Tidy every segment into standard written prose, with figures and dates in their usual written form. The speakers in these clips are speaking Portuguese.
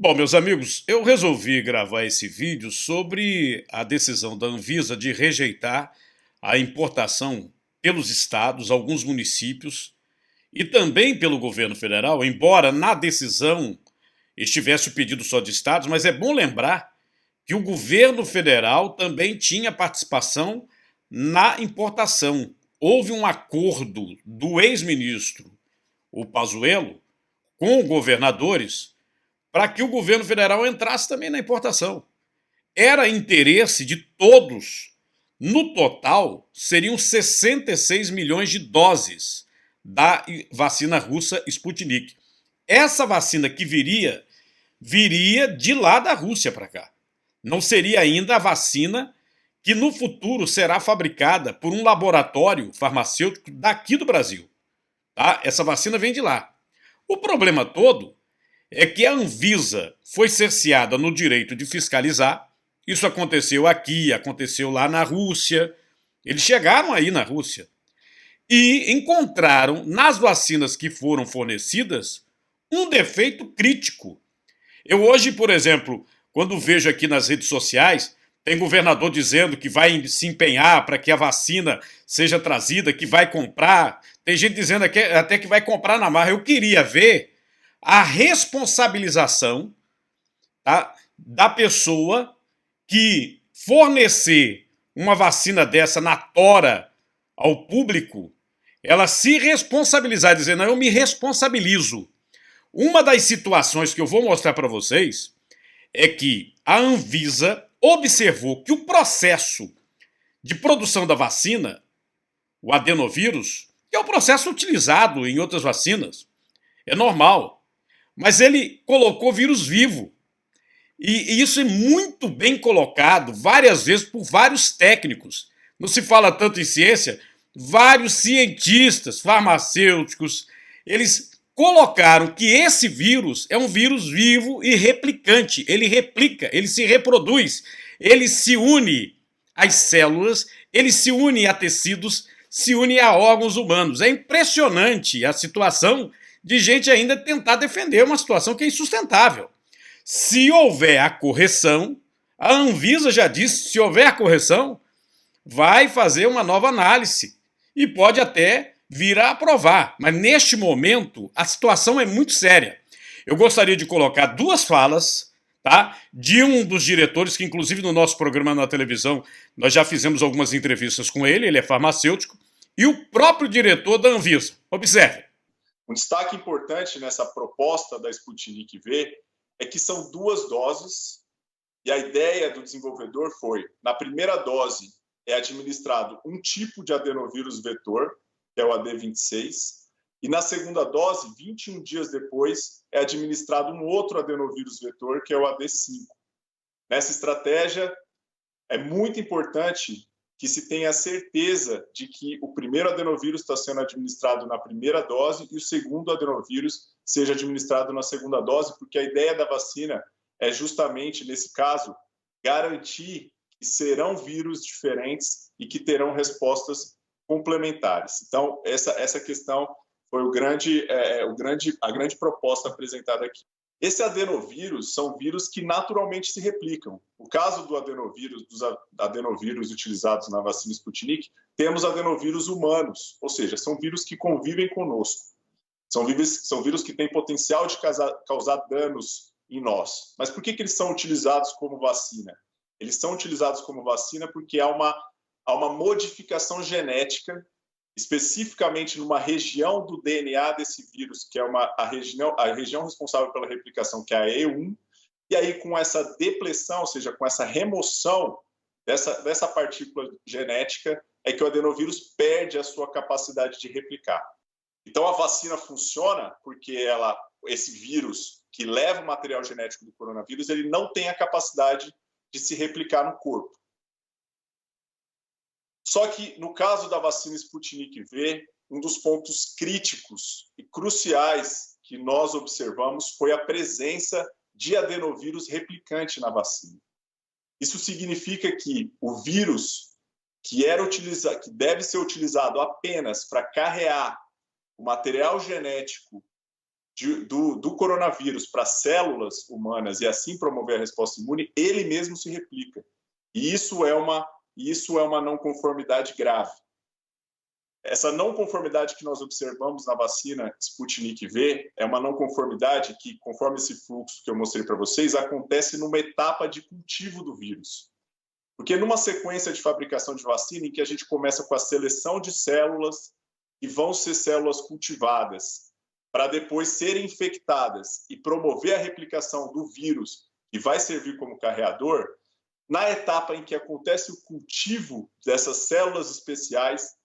Bom, meus amigos, eu resolvi gravar esse vídeo sobre a decisão da Anvisa de rejeitar a importação pelos estados, alguns municípios e também pelo governo federal, embora na decisão estivesse o pedido só de estados, mas é bom lembrar que o governo federal também tinha participação na importação. Houve um acordo do ex-ministro, o Pazuello, com governadores para que o governo federal entrasse também na importação. Era interesse de todos. No total, seriam 66 milhões de doses da vacina russa Sputnik. Essa vacina que viria de lá da Rússia para cá. Não seria ainda a vacina que no futuro será fabricada por um laboratório farmacêutico daqui do Brasil. Tá? Essa vacina vem de lá. O problema todo é que a Anvisa foi cerceada no direito de fiscalizar. Isso aconteceu aqui, aconteceu lá na Rússia. Eles chegaram aí na Rússia e encontraram nas vacinas que foram fornecidas um defeito crítico. Eu hoje, por exemplo, quando vejo aqui nas redes sociais, tem governador dizendo que vai se empenhar para que a vacina seja trazida, que vai comprar. Tem gente dizendo até que vai comprar na marra. Eu queria ver a responsabilização, tá, da pessoa que fornecer uma vacina dessa na tora ao público, ela se responsabilizar, dizer, não, eu me responsabilizo. Uma das situações que eu vou mostrar para vocês é que a Anvisa observou que o processo de produção da vacina, o adenovírus, que é o processo utilizado em outras vacinas, é normal, mas ele colocou vírus vivo. E isso é muito bem colocado várias vezes por vários técnicos. Não se fala tanto em ciência, vários cientistas, farmacêuticos, eles colocaram que esse vírus é um vírus vivo e replicante. Ele replica, ele se reproduz, ele se une às células, ele se une a tecidos, se une a órgãos humanos. É impressionante a situação de gente ainda tentar defender uma situação que é insustentável. Se houver a correção, a Anvisa já disse, se houver a correção, vai fazer uma nova análise e pode até vir a aprovar. Mas neste momento, a situação é muito séria. Eu gostaria de colocar duas falas, tá, de um dos diretores, que inclusive no nosso programa na televisão, nós já fizemos algumas entrevistas com ele é farmacêutico, e o próprio diretor da Anvisa. Observe. Um destaque importante nessa proposta da Sputnik V é que são duas doses e a ideia do desenvolvedor foi, na primeira dose é administrado um tipo de adenovírus vetor, que é o AD26, e na segunda dose, 21 dias depois, é administrado um outro adenovírus vetor, que é o AD5. Nessa estratégia, é muito importante que se tenha certeza de que o primeiro adenovírus está sendo administrado na primeira dose e o segundo adenovírus seja administrado na segunda dose, porque a ideia da vacina é justamente, nesse caso, garantir que serão vírus diferentes e que terão respostas complementares. Então, essa questão foi a grande proposta apresentada aqui. Esse adenovírus são vírus que naturalmente se replicam. No caso do adenovírus, dos adenovírus utilizados na vacina Sputnik, temos adenovírus humanos, ou seja, são vírus que convivem conosco. São vírus que têm potencial de causar danos em nós. Mas por que eles são utilizados como vacina? Eles são utilizados como vacina porque há uma modificação genética especificamente numa região do DNA desse vírus, que é a região responsável pela replicação, que é a E1, e aí com essa depleção, ou seja, com essa remoção dessa partícula genética, é que o adenovírus perde a sua capacidade de replicar. Então a vacina funciona porque esse vírus que leva o material genético do coronavírus, ele não tem a capacidade de se replicar no corpo. Só que, no caso da vacina Sputnik V, um dos pontos críticos e cruciais que nós observamos foi a presença de adenovírus replicante na vacina. Isso significa que o vírus que deve ser utilizado apenas para carrear o material genético do coronavírus para células humanas e assim promover a resposta imune, ele mesmo se replica. E isso é uma não conformidade grave. Essa não conformidade que nós observamos na vacina Sputnik V é uma não conformidade que, conforme esse fluxo que eu mostrei para vocês, acontece numa etapa de cultivo do vírus. Porque numa sequência de fabricação de vacina, em que a gente começa com a seleção de células que vão ser células cultivadas para depois serem infectadas e promover a replicação do vírus que vai servir como carreador, na etapa em que acontece o cultivo dessas células especiais,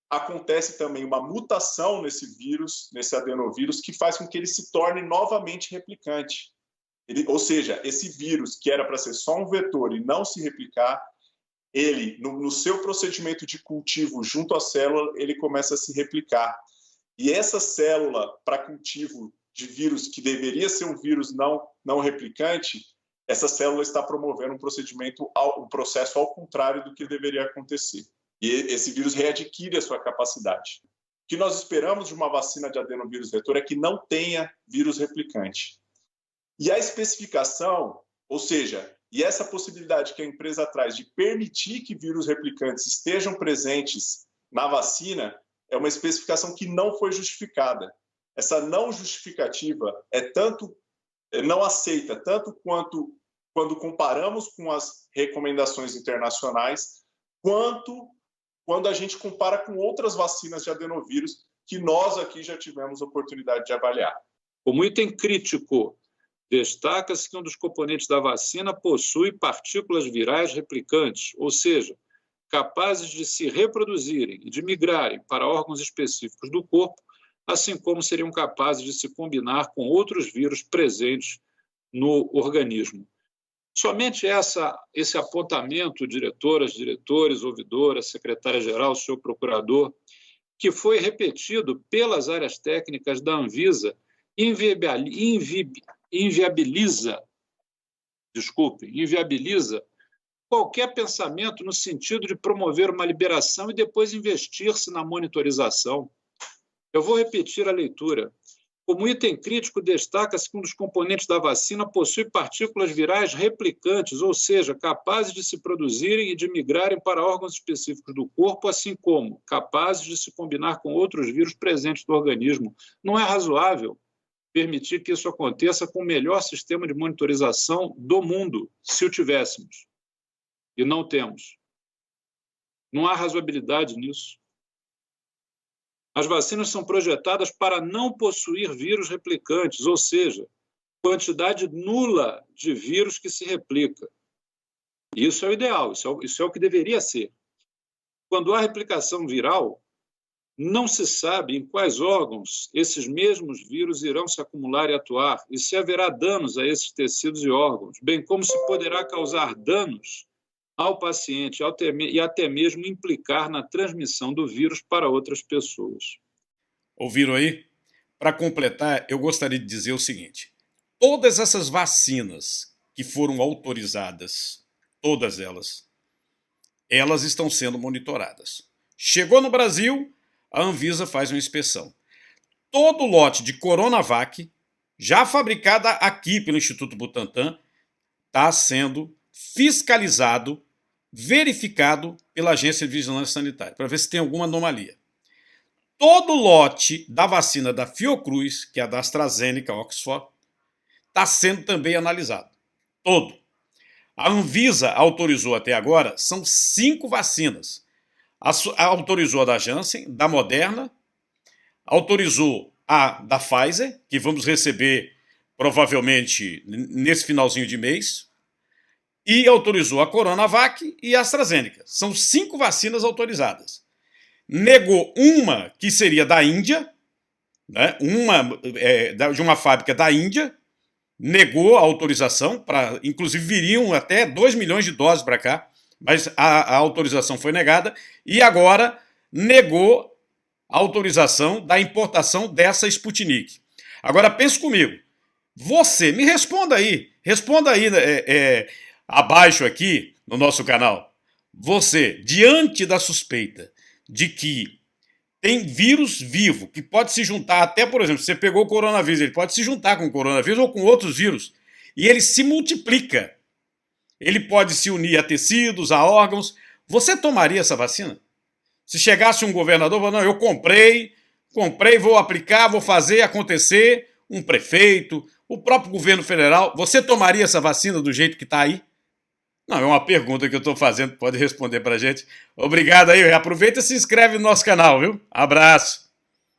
acontece também uma mutação nesse vírus, nesse adenovírus, que faz com que ele se torne novamente replicante. Ou seja, esse vírus, que era para ser só um vetor e não se replicar, ele, no seu procedimento de cultivo junto à célula, ele começa a se replicar. E essa célula para cultivo de vírus, que deveria ser um vírus não replicante, essa célula está promovendo um processo ao contrário do que deveria acontecer. E esse vírus readquire a sua capacidade. O que nós esperamos de uma vacina de adenovírus vetor é que não tenha vírus replicante. E a especificação, ou seja, e essa possibilidade que a empresa traz de permitir que vírus replicantes estejam presentes na vacina, é uma especificação que não foi justificada. Essa não justificativa não aceita, tanto quanto quando comparamos com as recomendações internacionais, quanto quando a gente compara com outras vacinas de adenovírus que nós aqui já tivemos oportunidade de avaliar. Como item crítico, destaca-se que um dos componentes da vacina possui partículas virais replicantes, ou seja, capazes de se reproduzirem e de migrarem para órgãos específicos do corpo, assim como seriam capazes de se combinar com outros vírus presentes no organismo. Somente esse apontamento, diretoras, diretores, ouvidoras, secretária-geral, senhor procurador, que foi repetido pelas áreas técnicas da Anvisa, inviabiliza qualquer pensamento no sentido de promover uma liberação e depois investir-se na monitorização. Eu vou repetir a leitura. Como item crítico, destaca-se que um dos componentes da vacina possui partículas virais replicantes, ou seja, capazes de se produzirem e de migrarem para órgãos específicos do corpo, assim como capazes de se combinar com outros vírus presentes no organismo. Não é razoável permitir que isso aconteça com o melhor sistema de monitorização do mundo, se o tivéssemos. E não temos. Não há razoabilidade nisso. As vacinas são projetadas para não possuir vírus replicantes, ou seja, quantidade nula de vírus que se replica. Isso é o ideal, isso é o que deveria ser. Quando há replicação viral, não se sabe em quais órgãos esses mesmos vírus irão se acumular e atuar, e se haverá danos a esses tecidos e órgãos, bem como se poderá causar danos ao paciente e até mesmo implicar na transmissão do vírus para outras pessoas. Ouviram aí? Para completar, eu gostaria de dizer o seguinte: todas essas vacinas que foram autorizadas, todas elas estão sendo monitoradas. Chegou no Brasil, a Anvisa faz uma inspeção. Todo lote de Coronavac, já fabricada aqui pelo Instituto Butantan, está sendo fiscalizado, verificado pela Agência de Vigilância Sanitária, para ver se tem alguma anomalia. Todo lote da vacina da Fiocruz, que é a da AstraZeneca, Oxford, está sendo também analisado. Todo. A Anvisa autorizou até agora, são 5 vacinas. Autorizou a da Janssen, da Moderna, autorizou a da Pfizer, que vamos receber provavelmente nesse finalzinho de mês, e autorizou a Coronavac e a AstraZeneca. São 5 vacinas autorizadas. Negou uma que seria da Índia, né? De uma fábrica da Índia, negou a autorização, inclusive viriam até 2 milhões de doses para cá, mas a autorização foi negada, e agora negou a autorização da importação dessa Sputnik. Agora pense comigo, você, me responda aí abaixo aqui no nosso canal, você, diante da suspeita de que tem vírus vivo, que pode se juntar até, por exemplo, você pegou o coronavírus, ele pode se juntar com o coronavírus ou com outros vírus, e ele se multiplica. Ele pode se unir a tecidos, a órgãos. Você tomaria essa vacina? Se chegasse um governador e falasse, não, eu comprei, vou aplicar, vou fazer acontecer, um prefeito, o próprio governo federal, você tomaria essa vacina do jeito que está aí? Não, é uma pergunta que eu estou fazendo, pode responder para a gente. Obrigado aí, aproveita e se inscreve no nosso canal, viu? Abraço!